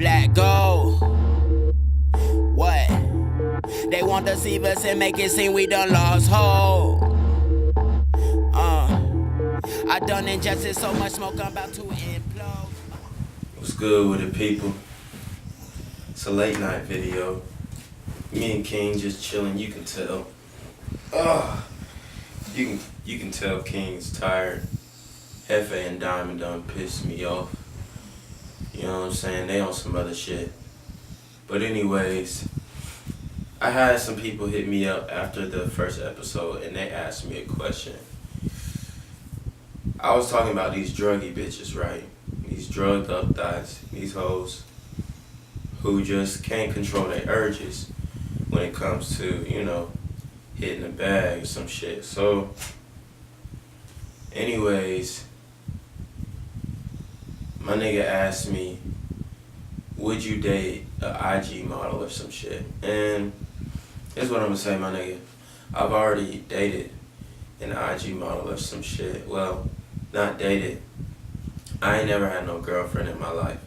Black gold. What? They want to deceive us and make it seem we done lost hope. I done ingested so much smoke, I'm about to implode. What's good with it, people? It's a late night video. Me and King just chilling. You can tell. You can tell King's tired. Hefe and Diamond done pissed me off. You know what I'm saying? They on some other shit. But anyways, I had some people hit me up after the first episode and they asked me a question. I was talking about these druggy bitches, right? These drugged up thighs, these hoes who just can't control their urges when it comes to, you know, hitting a bag or some shit. So, anyways, my nigga asked me, would you date an IG model or some shit? And here's what I'm gonna say, my nigga. I've already dated an IG model or some shit. Well, not dated. I ain't never had no girlfriend in my life.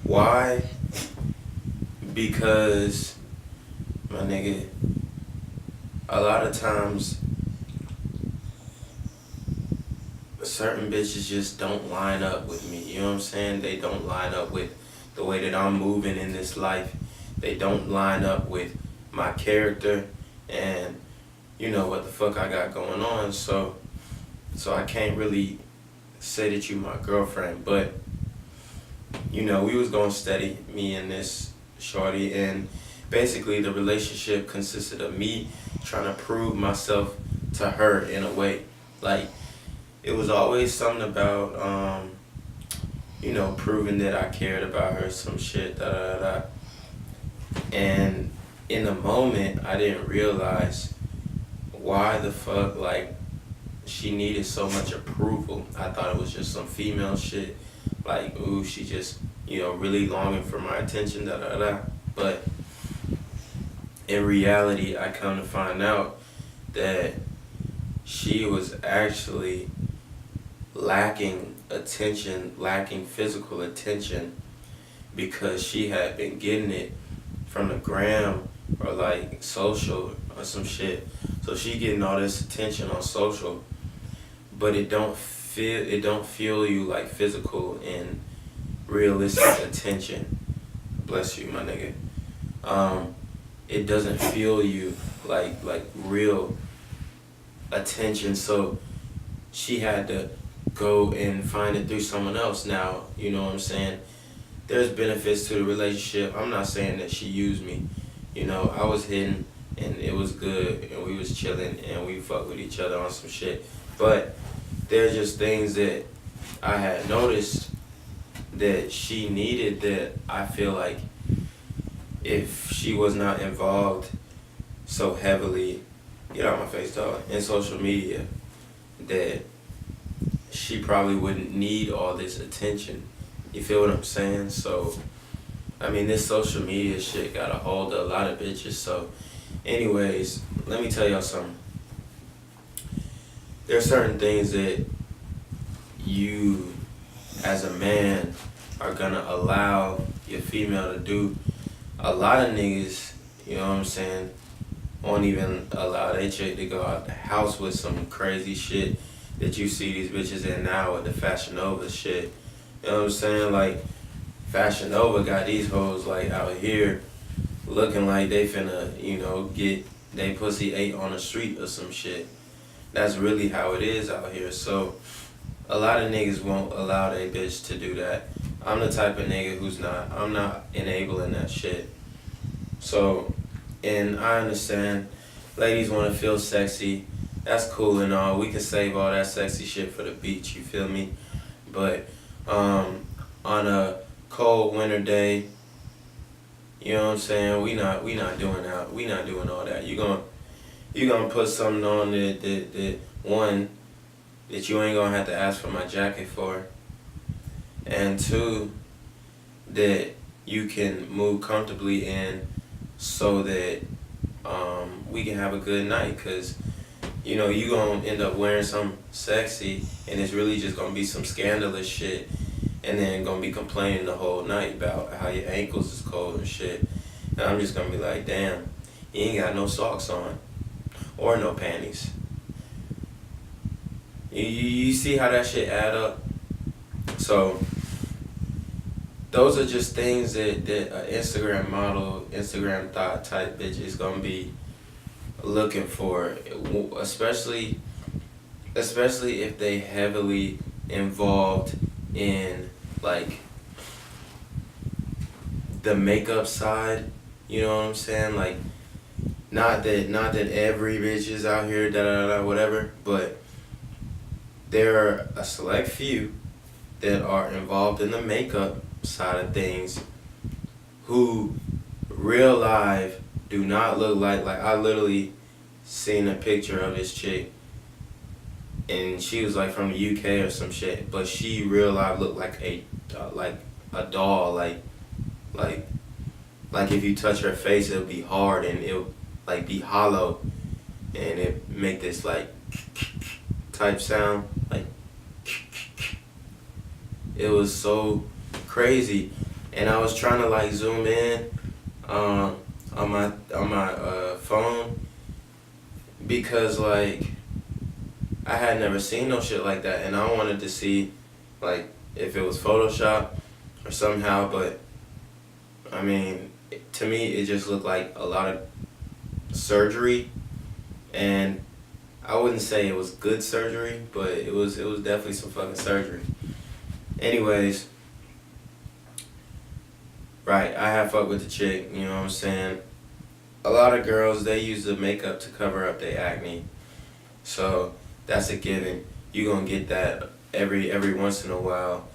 Why? Because, my nigga, a lot of times certain bitches just don't line up with me. You know what I'm saying? They don't line up with the way that I'm moving in this life. They don't line up with my character and you know what the fuck I got going on. So I can't really say that you my girlfriend, but you know, we was going steady, me and this shorty, and basically the relationship consisted of me trying to prove myself to her in a way. Like, it was always something about, you know, proving that I cared about her, some shit, da. And in the moment, I didn't realize why the fuck, like, she needed so much approval. I thought it was just some female shit, like, ooh, she just, you know, really longing for my attention, da. But in reality, I come to find out that she was actually lacking attention, lacking physical attention, because she had been getting it from the gram or like social or some shit. So she getting all this attention on social, but it don't feel you like physical and realistic attention. Bless you, my nigga. It doesn't feel you like real attention. So she had to go and find it through someone else. Now, you know what I'm saying? There's benefits to the relationship. I'm not saying that she used me. You know, I was hitting and it was good and we was chilling and we fucked with each other on some shit. But there's just things that I had noticed that she needed that I feel like if she was not involved so heavily, get out my face, dog, in social media, that she probably wouldn't need all this attention. You feel what I'm saying? So, I mean, this social media shit got a hold of a lot of bitches. So, anyways, let me tell y'all something. There are certain things that you, as a man, are gonna allow your female to do. A lot of niggas, you know what I'm saying, won't even allow their chick to go out the house with some crazy shit that you see these bitches in now with the Fashion Nova shit. You know what I'm saying? Like, Fashion Nova got these hoes like out here looking like they finna, you know, get they pussy ate on the street or some shit. That's really how it is out here. So a lot of niggas won't allow their bitch to do that. I'm the type of nigga I'm not enabling that shit. So, and I understand ladies want to feel sexy. That's cool and all. We can save all that sexy shit for the beach, you feel me? But on a cold winter day, you know what I'm saying, we not doing that. We not doing all that. You gonna put something on that one, that you ain't gonna have to ask for my jacket for, and two, that you can move comfortably in so that we can have a good night. Cause you know, you gonna end up wearing some sexy and it's really just gonna be some scandalous shit and then gonna be complaining the whole night about how your ankles is cold and shit. And I'm just gonna be like, damn, you ain't got no socks on or no panties. You see how that shit add up? So those are just things that an Instagram model, Instagram thought type bitch is gonna be looking for, especially if they heavily involved in like the makeup side. You know what I'm saying? Like, not that every bitch is out here whatever, but there are a select few that are involved in the makeup side of things who real life do not look like I literally seen a picture of this chick and she was like from the UK or some shit, but she real life looked like a doll, like if you touch her face it'll be hard and it'll like be hollow and it make this like type sound, like it was so crazy. And I was trying to like zoom in on my phone because like I had never seen no shit like that, and I wanted to see like if it was Photoshop or somehow, but I mean, to me it just looked like a lot of surgery, and I wouldn't say it was good surgery, but it was definitely some fucking surgery. Anyways, right, I have fucked with the chick, you know what I'm saying? A lot of girls, they use the makeup to cover up their acne. So that's a given. You gonna get that every once in a while.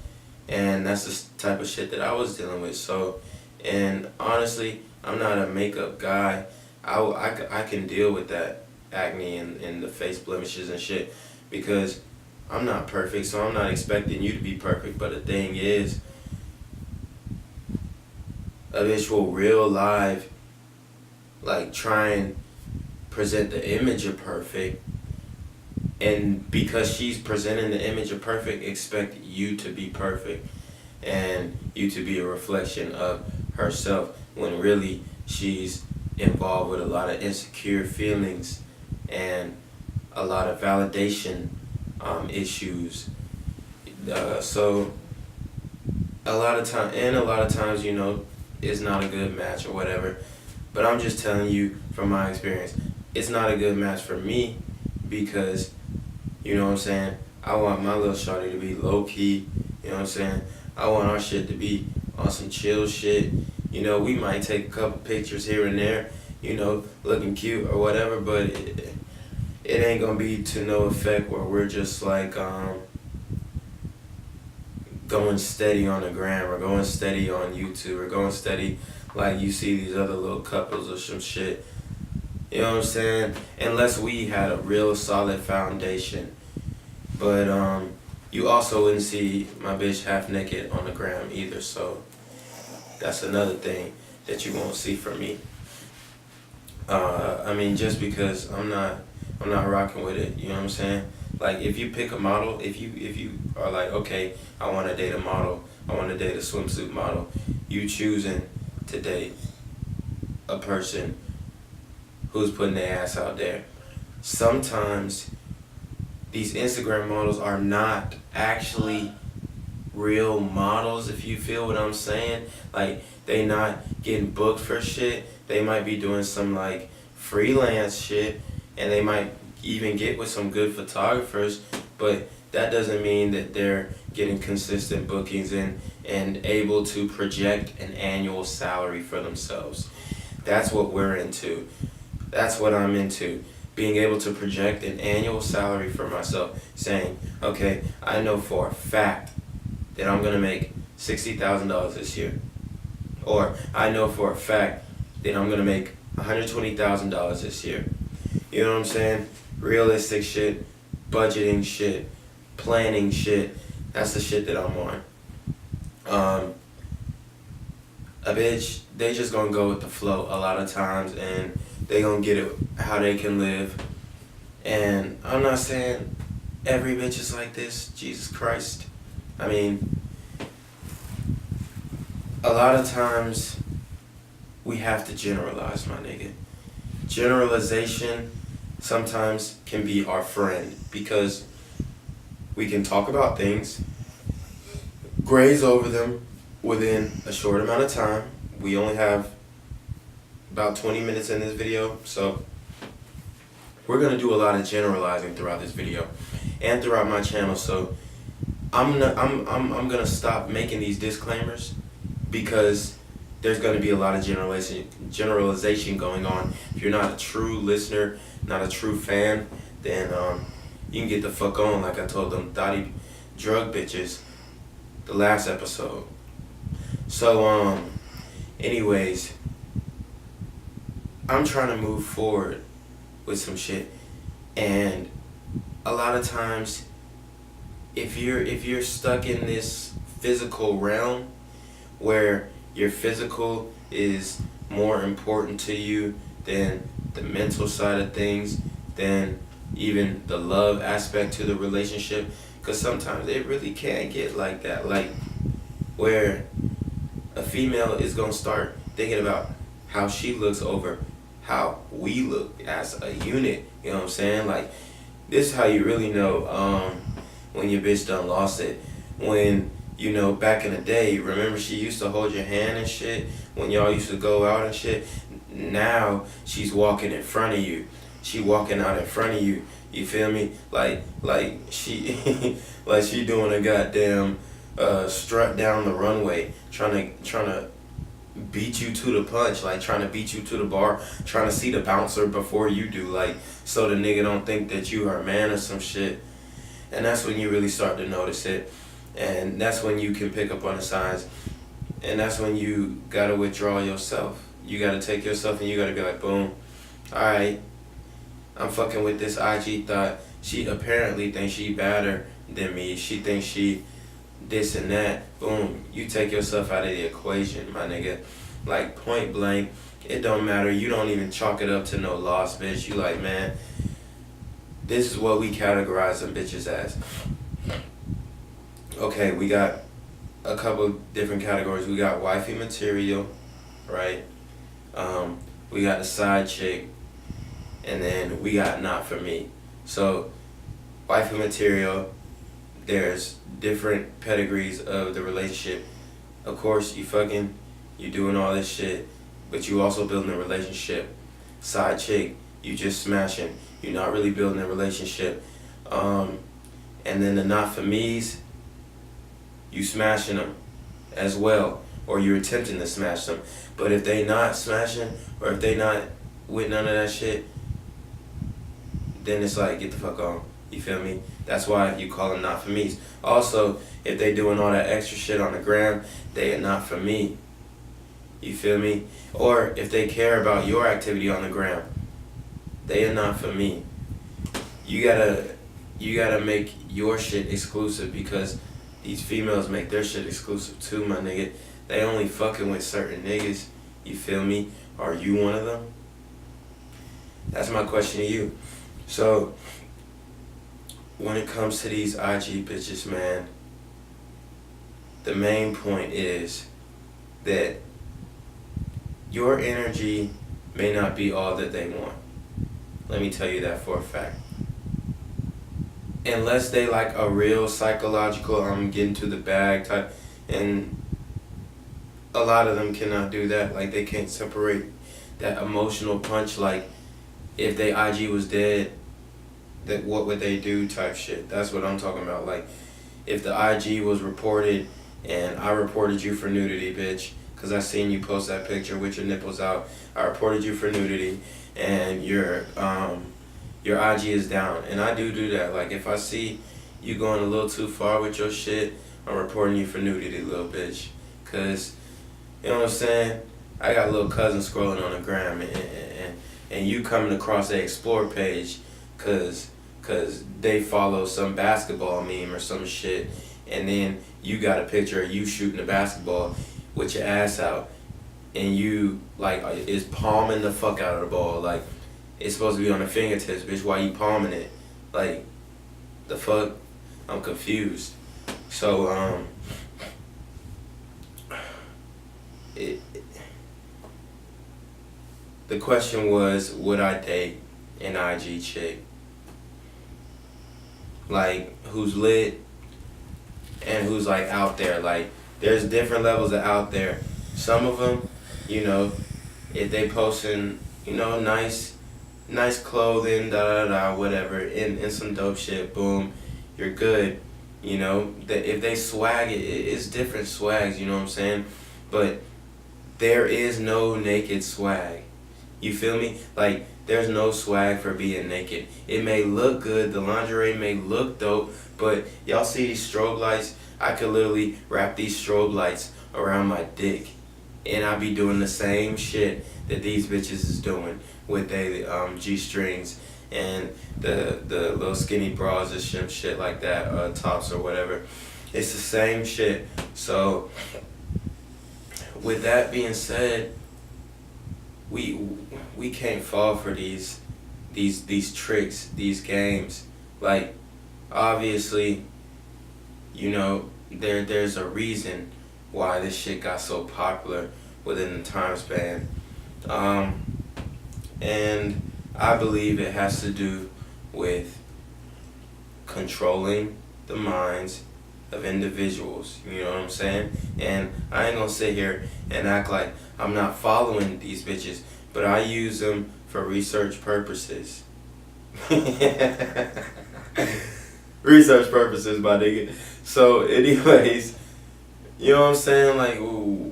And that's the type of shit that I was dealing with. So, and honestly, I'm not a makeup guy. I can deal with that acne and the face blemishes and shit because I'm not perfect, so I'm not expecting you to be perfect. But the thing is, a bitch will real live like try and present the image of perfect, and because she's presenting the image of perfect, expect you to be perfect and you to be a reflection of herself, when really she's involved with a lot of insecure feelings and a lot of validation issues. So a lot of times, you know, it's not a good match or whatever. But I'm just telling you from my experience, it's not a good match for me because, you know what I'm saying, I want my little shorty to be low key, you know what I'm saying? I want our shit to be on some chill shit. You know, we might take a couple pictures here and there, you know, looking cute or whatever, but it ain't gonna be to no effect where we're just like going steady on the gram or going steady on YouTube or going steady like you see these other little couples or some shit. You know what I'm saying? Unless we had a real solid foundation. But you also wouldn't see my bitch half naked on the gram either, so that's another thing that you won't see from me. I mean, just because I'm not rocking with it, you know what I'm saying? Like, if you pick a model, if you are like, okay, I want to date a model, I want to date a swimsuit model, you choosing to date a person who's putting their ass out there. Sometimes these Instagram models are not actually real models, if you feel what I'm saying. Like, they not getting booked for shit. They might be doing some like freelance shit, and they might even get with some good photographers, but that doesn't mean that they're getting consistent bookings and able to project an annual salary for themselves. That's what we're into. That's what I'm into. Being able to project an annual salary for myself, saying, okay, I know for a fact that I'm gonna make $60,000 this year. Or I know for a fact that I'm gonna make $120,000 this year. You know what I'm saying? Realistic shit, budgeting shit, planning shit. That's the shit that I'm on. A bitch, they just gonna go with the flow a lot of times, and they gonna get it how they can live. And I'm not saying every bitch is like this, Jesus Christ. I mean, a lot of times we have to generalize, my nigga. Generalization sometimes can be our friend because we can talk about things, graze over them within a short amount of time. We only have about 20 minutes in this video, so we're gonna do a lot of generalizing throughout this video and throughout my channel. So I'm gonna stop making these disclaimers because there's gonna be a lot of generalization going on. If you're not a true listener, not a true fan, then you can get the fuck on, like I told them thotty drug bitches the last episode. So anyways, I'm trying to move forward with some shit, and a lot of times if you're stuck in this physical realm where your physical is more important to you than the mental side of things, than even the love aspect to the relationship, because sometimes it really can get like that, like where a female is gonna start thinking about how she looks over how we look as a unit. You know what I'm saying? Like, this is how you really know when your bitch done lost it. When, you know, back in the day, remember she used to hold your hand and shit when y'all used to go out and shit? Now she's walking in front of you. She walking out in front of you. You feel me? Like she like she doing a goddamn strut down the runway, trying to beat you to the punch, like trying to beat you to the bar, trying to see the bouncer before you do, like so the nigga don't think that you are a man or some shit. And that's when you really start to notice it, and that's when you can pick up on the signs, and that's when you gotta withdraw yourself. You gotta take yourself and you gotta be like, boom, alright, I'm fucking with this IG thought. She apparently thinks she better than me. She thinks she this and that. Boom, you take yourself out of the equation, my nigga. Like, point blank, it don't matter. You don't even chalk it up to no loss, bitch. You like, man, this is what we categorize them bitches as. Okay, we got a couple different categories. We got wifey material, right? We got the side chick, and then we got not for me. So wifey material, there's different pedigrees of the relationship. Of course, you fucking, you doing all this shit, but you also building a relationship. Side chick, you just smashing. You're not really building a relationship. And then the not for me's, you smashing them as well, or you're attempting to smash them. But if they not smashing, or if they not with none of that shit, then it's like, get the fuck on. You feel me? That's why you call them not for me's. Also, if they doing all that extra shit on the gram, they are not for me. You feel me? Or if they care about your activity on the gram, they are not for me. You gotta make your shit exclusive, because these females make their shit exclusive too, my nigga. They only fucking with certain niggas. You feel me? Are you one of them? That's my question to you. So, when it comes to these IG bitches, man, the main point is that your energy may not be all that they want. Let me tell you that for a fact. Unless they like a real psychological, I'm getting to the bag type, and a lot of them cannot do that. Like, they can't separate that emotional punch. Like, if they IG was dead, that what would they do type shit. That's what I'm talking about. Like, if the IG was reported and I reported you for nudity, bitch, because I seen you post that picture with your nipples out. I reported you for nudity, and your IG is down. And I do that. Like, if I see you going a little too far with your shit, I'm reporting you for nudity, little bitch. Because, you know what I'm saying? I got a little cousin scrolling on the gram, and you coming across the explore page because they follow some basketball meme or some shit, and then you got a picture of you shooting the basketball with your ass out, and you, like, is palming the fuck out of the ball. Like, it's supposed to be on the fingertips, bitch. Why you palming it? Like, the fuck? I'm confused. So, the question was, would I date an IG chick? Like, who's lit and who's like out there. Like, there's different levels of out there. Some of them, you know, if they posting, you know, nice clothing, whatever, and some dope shit, boom, you're good. You know, if they swag, it's different swags, you know what I'm saying? But there is no naked swag. You feel me? Like, there's no swag for being naked. It may look good, the lingerie may look dope, but y'all see these strobe lights? I could literally wrap these strobe lights around my dick, and I be doing the same shit that these bitches is doing with they G-strings and the little skinny bras and shit like that, tops or whatever. It's the same shit. So with that being said, we can't fall for these tricks, these games. Like, obviously, you know, there's a reason why this shit got so popular within the time span. And I believe it has to do with controlling the minds of individuals, you know what I'm saying? And I ain't gonna sit here and act like I'm not following these bitches, but I use them for research purposes. Research purposes, my nigga. So anyways, you know what I'm saying? Like,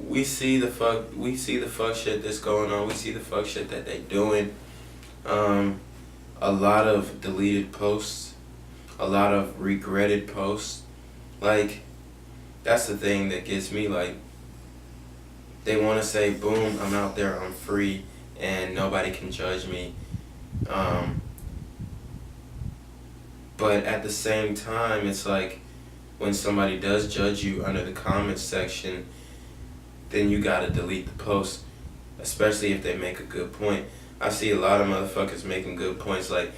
we see the fuck shit that's going on. We see the fuck shit that they doing. A lot of deleted posts, a lot of regretted posts. Like, that's the thing that gets me. Like, they want to say, boom, I'm out there, I'm free, and nobody can judge me. But at the same time, it's like, when somebody does judge you under the comments section, then you gotta delete the post, especially if they make a good point. I see a lot of motherfuckers making good points. Like,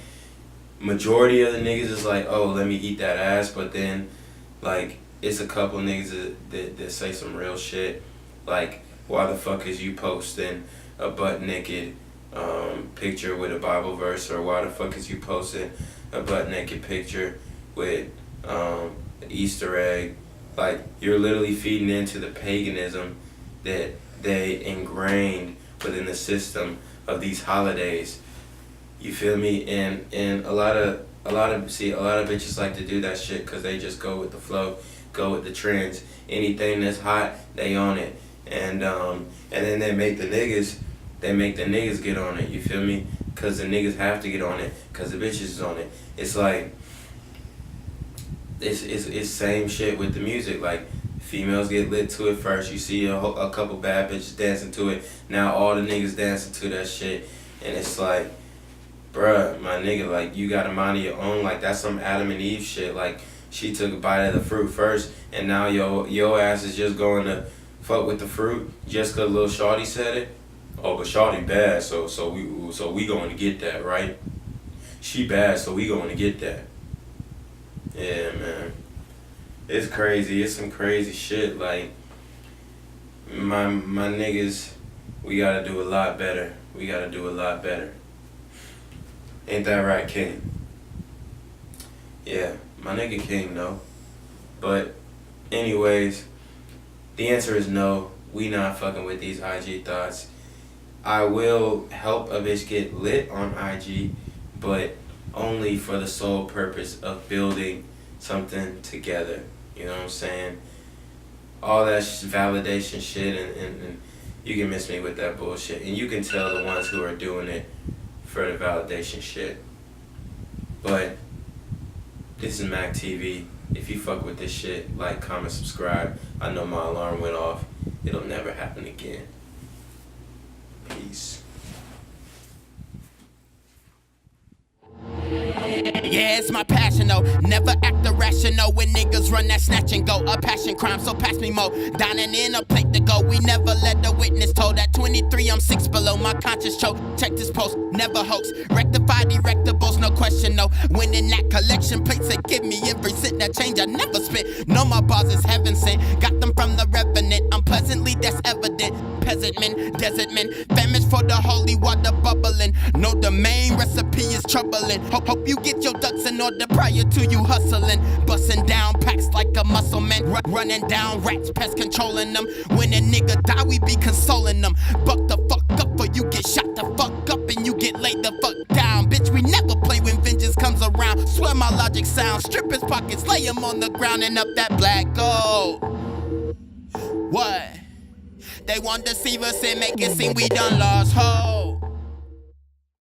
majority of the niggas is like, oh, let me eat that ass, but then, like, it's a couple niggas that say some real shit. Like, why the fuck is you posting a butt naked picture with a Bible verse, or why the fuck is you posting a butt naked picture with Easter egg? Like, you're literally feeding into the paganism that they ingrained within the system of these holidays. You feel me? And a lot of bitches like to do that shit because they just go with the flow, go with the trends. Anything that's hot, they on it. And then they make the niggas get on it. You feel me? Because the niggas have to get on it because the bitches is on it. It's like, it's same shit with the music. Like, females get lit to it first. You see a couple bad bitches dancing to it. Now all the niggas dancing to that shit. And it's like, bruh, my nigga, like, you got a mind of your own. Like, that's some Adam and Eve shit. Like, she took a bite of the fruit first, and now your ass is just going to fuck with the fruit just because little shawty said it. Oh, but shawty bad, so we going to get that, right? She bad, so we going to get that. Yeah, man. It's crazy. It's some crazy shit. Like, my niggas, we gotta do a lot better. We gotta do a lot better. Ain't that right, King? Yeah, my nigga King, no. But anyways, the answer is no. We not fucking with these IG thoughts. I will help a bitch get lit on IG, but only for the sole purpose of building something together. You know what I'm saying? All that validation shit, and you can miss me with that bullshit. And you can tell the ones who are doing it for the validation shit. But this is Mac TV. If you fuck with this shit, like, comment, subscribe. I know my alarm went off. It'll never happen again. Peace. Yeah, it's my passion though. Never act irrational when niggas run that snatch and go. A passion crime, so pass me more. Dining in a plate to go. We never let the witness told. At 23, I'm 6 below. My conscience choke. Check this post, never hoax. Rectified erectables, no question, no. Winning that collection plates, they give me every cent. That change I never spent. No, my bars is heaven sent. Got them from the revenant. I'm pleasantly, that's evident. desert men, famous for the holy water bubbling. No, the main recipe is troubling. Hope you get your ducks in order prior to you hustling. Busting down packs like a muscle man, running down rats, pest controlling them. When a nigga die, we be consoling them. Buck the fuck up or you get shot the fuck up and you get laid the fuck down. Bitch, we never play when vengeance comes around. Swear my logic sounds. Strip his pockets, lay him on the ground and up that black gold. What? They want to deceive us and make it seem we done lost hope.